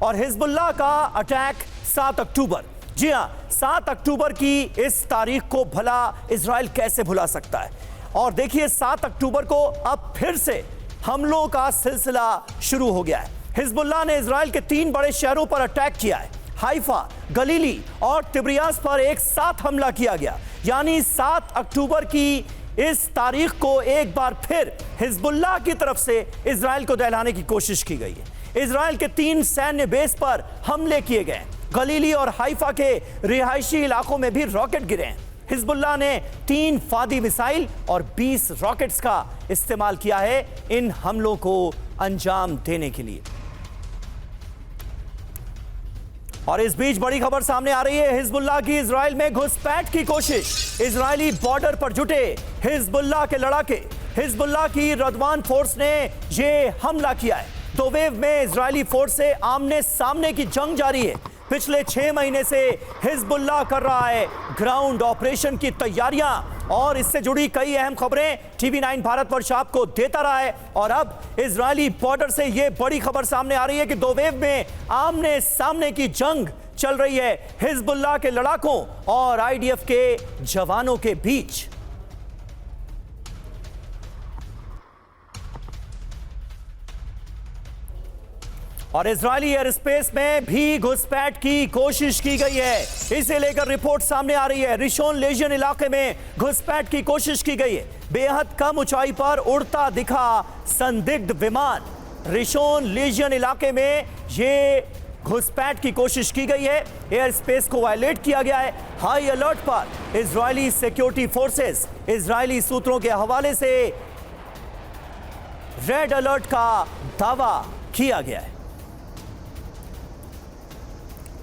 और हिजबुल्लाह का अटैक 7 अक्टूबर। जी हां, 7 अक्टूबर की इस तारीख को भला इजराइल कैसे भुला सकता है। और देखिए 7 अक्टूबर को अब फिर से हमलों का सिलसिला शुरू हो गया है। हिजबुल्लाह ने इजराइल के 3 बड़े शहरों पर अटैक किया है। हाइफा, गलीली और तिब्रियास पर एक साथ हमला किया गया। यानी 7 अक्टूबर की इस तारीख को एक बार फिर हिजबुल्लाह की तरफ से इजराइल को दहलाने की कोशिश की गई है। इजराइल के 3 सैन्य बेस पर हमले किए गए। गलीली और हाइफा के रिहायशी इलाकों में भी रॉकेट गिरे हैं। हिजबुल्लाह ने 3 फादी मिसाइल और 20 रॉकेट्स का इस्तेमाल किया है इन हमलों को अंजाम देने के लिए। और इस बीच बड़ी खबर सामने आ रही है, हिजबुल्लाह की इजराइल में घुसपैठ की कोशिश। इजरायली बॉर्डर पर जुटे हिजबुल्लाह के लड़ाके। हिजबुल्लाह की रदवान फोर्स ने यह हमला किया है। 2 वेव में इजरायली फोर्स से आमने सामने की जंग जारी है। पिछले 6 महीने से हिजबुल्लाह कर रहा है ग्राउंड ऑपरेशन की तैयारियां, और इससे जुड़ी कई अहम खबरें टीवी 9 भारतवर्ष आपको देता रहा है। और अब इजरायली बॉर्डर से यह बड़ी खबर सामने आ रही है कि 2 वेव में आमने सामने की जंग चल रही है हिजबुल्लाह के लड़ाकों और आईडीएफ के जवानों के बीच। और इजरायली एयर स्पेस में भी घुसपैठ की कोशिश की गई है। इसे लेकर रिपोर्ट सामने आ रही है। रिशोन लेजियन इलाके में घुसपैठ की कोशिश की गई है। बेहद कम ऊंचाई पर उड़ता दिखा संदिग्ध विमान। रिशोन लेजियन इलाके में यह घुसपैठ की कोशिश की गई है। एयर स्पेस को वायलेट किया गया है। हाई अलर्ट पर इजरायली सिक्योरिटी फोर्सेस। इजरायली सूत्रों के हवाले से रेड अलर्ट का दावा किया गया है।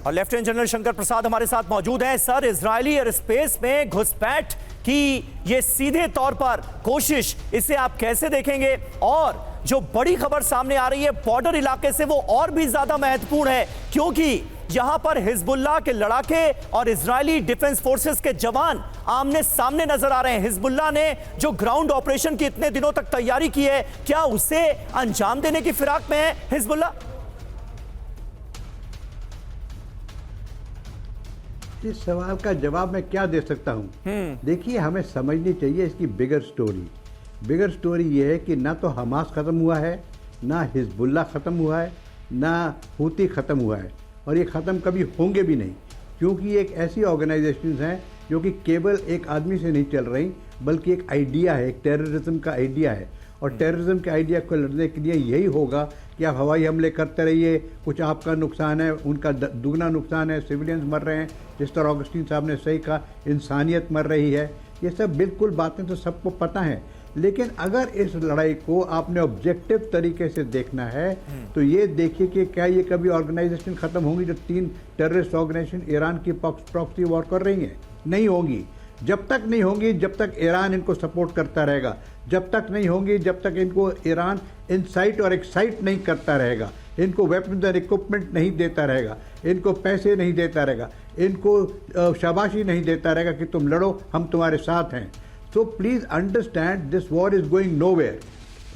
और लेफ्टिनेंट जनरल शंकर प्रसाद हमारे साथ मौजूद हैं। सर, इजरायली एयर स्पेस में घुसपैठ की ये सीधे तौर पर कोशिश, इसे आप कैसे देखेंगे? और जो बड़ी खबर सामने आ रही है बॉर्डर इलाके से, वो और भी ज्यादा महत्वपूर्ण है, क्योंकि यहां पर हिजबुल्लाह के लड़ाके और इजरायली डिफेंस फोर्सेस के जवान आमने सामने नजर आ रहे हैं। हिजबुल्लाह ने जो ग्राउंड ऑपरेशन की इतने दिनों तक तैयारी की है, क्या उसे अंजाम देने की फिराक में है हिजबुल्लाह? इस सवाल का जवाब मैं क्या दे सकता हूं? देखिए, हमें समझनी चाहिए इसकी बिगर स्टोरी। बिगर स्टोरी ये है कि ना तो हमास ख़त्म हुआ है, ना हिजबुल्लाह ख़त्म हुआ है, ना हूती ख़त्म हुआ है, और ये ख़त्म कभी होंगे भी नहीं, क्योंकि ये एक ऐसी ऑर्गेनाइजेशंस हैं जो कि केवल एक आदमी से नहीं चल रही, बल्कि एक आइडिया है, एक टेररिज्म का आइडिया है। और टेररिज्म के आइडिया को लड़ने के लिए यही होगा कि आप हवाई हमले करते रहिए, कुछ आपका नुकसान है, उनका दुगना नुकसान है, सिविलियंस मर रहे हैं, जिस तरह ऑगस्टीन साहब ने सही कहा, इंसानियत मर रही है। ये सब बिल्कुल बातें तो सबको पता है, लेकिन अगर इस लड़ाई को आपने ऑब्जेक्टिव तरीके से देखना है तो ये देखिए कि क्या ये कभी ऑर्गेनाइजेशन ख़त्म होंगी जो 3 टेररिस्ट ऑर्गेनाइजेशन ईरान की प्रॉक्सी वॉर कर रही हैं? नहीं होंगी। जब तक नहीं होंगी, जब तक ईरान इनको सपोर्ट करता रहेगा, जब तक नहीं होंगी, जब तक इनको ईरान इंसाइट और एक्साइट नहीं करता रहेगा, इनको वेपन्स और इक्विपमेंट नहीं देता रहेगा, इनको पैसे नहीं देता रहेगा, इनको शाबाशी नहीं देता रहेगा कि तुम लड़ो, हम तुम्हारे साथ हैं। So please understand, this war is going nowhere.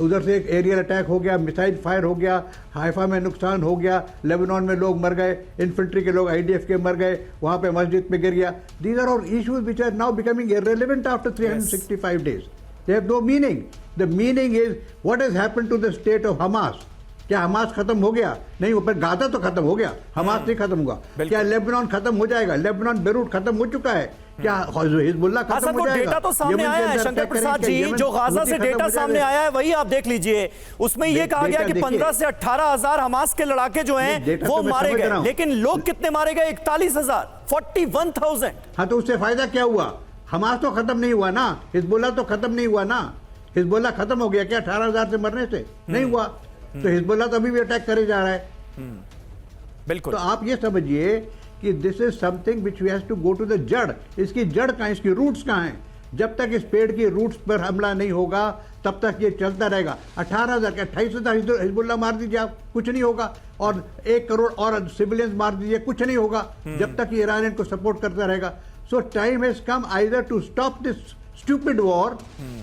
उधर से एक एरियल अटैक हो गया, मिसाइल फायर हो गया, हाइफा में नुकसान हो गया, लेबनान में लोग मर गए, इन्फेंट्री के लोग आईडीएफ के मर गए, वहाँ पे मस्जिद पे गिर गया। These are all issues which are now becoming irrelevant after 365 days. They have no meaning. The meaning is what has happened to the state of Hamas. क्या हमास खत्म हो गया? नहीं, वो पर गाजा तो खत्म हो गया, हमास नहीं खत्म हुआ। क्या लेबनान खत्म हो जाएगा? लेबनान, बेरूट खत्म हो चुका है। क्या हिजबुल्लाह खत्म हो जाएगा? डेटा तो सामने आया है शंकर प्रसाद जी, जो गाजा से डेटा सामने आया है वही आप देख लीजिए। उसमें यह कहा गया कि 15 से 18 हजार हमास के लड़ाके जो हैं वो मारे गए, लेकिन लोग कितने मारे गए? 41,000, 41,000। हाँ, तो उससे फायदा क्या हुआ? हमास तो खत्म नहीं हुआ ना, हिजबुल्लाह तो खत्म नहीं हुआ ना। हिजबुल्लाह खत्म हो गया क्या 18,000 से मरने से? नहीं हुआ। तो हिजबुल्लाह तो अभी भी अटैक करे जा रहा है। बिल्कुल। तो आप ये समझिए कि this is something which we have to go to the जड़। इसकी जड़ कहाँ है? इसकी रूट्स कहाँ हैं? जब तक इस पेड़ की रूट्स पर हमला नहीं होगा तब तक ये चलता रहेगा। 18,000 क्या 28,000 हिजबुल्लाह मार दीजिए आप, कुछ नहीं होगा। और 1 करोड़ और सिविलियंस मार दीजिए, कुछ नहीं होगा, जब तक ईरान इनको सपोर्ट करता रहेगा। So time has come either to stop this stupid war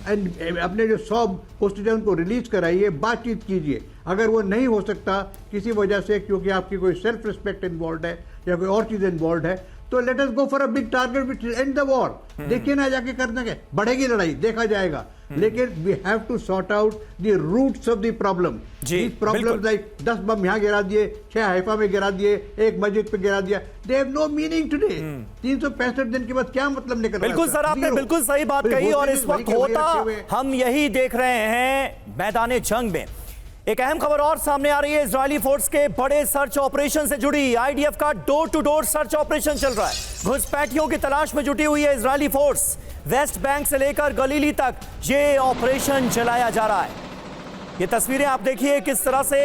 and अपने जो 100 होस्टेज उनको रिलीज कराइए, बातचीत कीजिए। अगर वो नहीं हो सकता किसी वजह से, क्योंकि आपकी कोई सेल्फ रिस्पेक्ट इन्वॉल्व है या कोई और चीज इन्वॉल्व है, तो let us go for a big target which and the war. देखिए ना जाके करना क्या, बढ़ेगी लड़ाई देखा जाएगा, लेकिन we have to sort out the roots of the problem. जी, प्रॉब्लम लाइक 10 बम यहाँ गिरा दिए, 6 हैफा में गिरा दिए, एक मस्जिद पे गिरा दिया, they have no meaning today. 365 दिन के बाद क्या मतलब निकल रहा है? बिल्कुल सर, आपने बिल्कुल सही बात कही। और इस वक्त होता हम यही देख रहे हैं मैदान जंग में। एक अहम खबर और सामने आ रही है, इजरायली फोर्स के बड़े सर्च ऑपरेशन से जुड़ी। आईडीएफ का door to door search operation चल रहा है। घुसपैठियों की तलाश में जुटी हुई है इजरायली फोर्स। वेस्ट बैंक से लेकर गलीली तक ये ऑपरेशन चलाया जा रहा है। ये तस्वीरें आप देखिए किस तरह से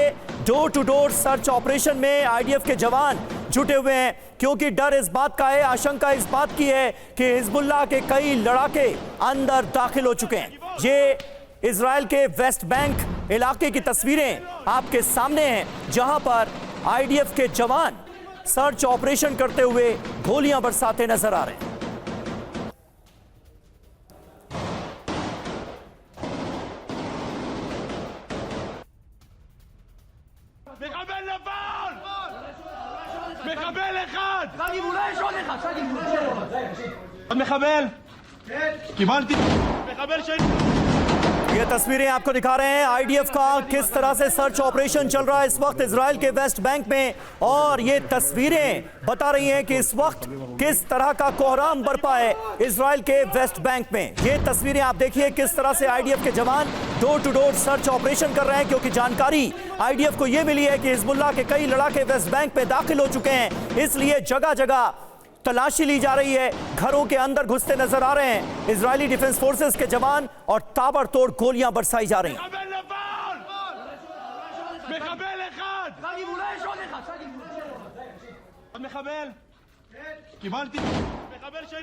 door to door search operation में आईडीएफ के जवान जुटे हुए हैं, क्योंकि डर इस बात का है, आशंका इस बात की है कि हिजबुल्लाह के कई लड़ाके अंदर दाखिल हो चुके हैं। ये इजराइल के वेस्ट बैंक इलाके की तस्वीरें आपके सामने हैं, जहां पर आईडीएफ के जवान सर्च ऑपरेशन करते हुए गोलियां बरसाते नजर आ रहे हैं। מחבל נפל! מחבל אחד! עוד מחבל? קיבלתי מחבל שני. ये तस्वीरें आपको दिखा रहे हैं आईडीएफ का किस तरह से सर्च ऑपरेशन चल रहा है इस वक्त इजराइल के वेस्ट बैंक में। और ये तस्वीरें बता रही हैं कि इस वक्त किस तरह का कोहराम बरपा है इजराइल के वेस्ट बैंक में। ये तस्वीरें आप देखिए किस तरह से आईडीएफ के जवान door to door search operation कर रहे हैं, क्योंकि जानकारी आईडीएफ को यह मिली है कि हिजबुल्लाह के कई लड़ाके वेस्ट बैंक में दाखिल हो चुके हैं। इसलिए जगह जगह तलाशी ली जा रही है, घरों के अंदर घुसते नजर आ रहे हैं इजरायली डिफेंस फोर्सेस के जवान और ताबड़तोड़ गोलियां बरसाई जा रही हैं। מחבל נפל! מחבל אחד! עוד מחבל? קיבלתי מחבל שני.